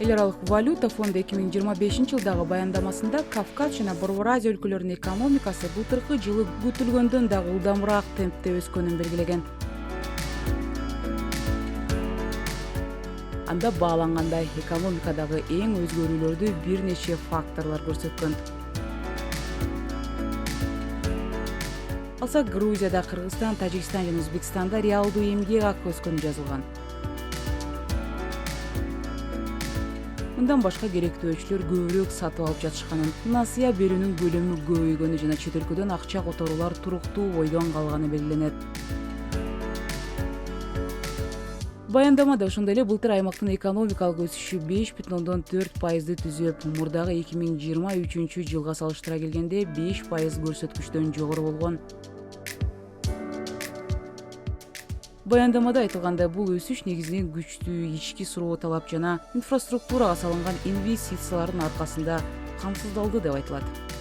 Эл аралык валюта фонду 2025-жылдагы баяндамасында Кавказ жана Борбор Азия өлкөлөрүнүн экономикасы былтыркы жылы күтүлгөндөн дагы ылдамыраак темпте өскөнүн белгилеген. Анда баалангандай экономикадагы эң өзгөрүүлөрдү бир нече факторлор көрсөткөн. Алсак Грузияда, Кыргызстан, Тажикстан жана Өзбекстанда реалдуу эмгек акы өскөнү жазылган. Мындан башка керектөөчүлөр көбүрөөк сатып алып жатышканын, насыя берүүнүн көлөмү көбөйгөнү жана чет өлкөдөн акча которуулар туруктуу бойдон калганы белгиленет. Баяндамада ошондой эле былтыр аймактын экономикалык өсүшү 5,4% түзөп, мурдагы 2023 жылга салыштыра келгенде 5% көрсөткүчтөн жогору болгон. Баяндамада айтылгандай, бул өсүш негизинен күчтүү ички суроо талап жана инфраструктурага салынган инвестициялардын аркасында камсыздалды деп айтылат.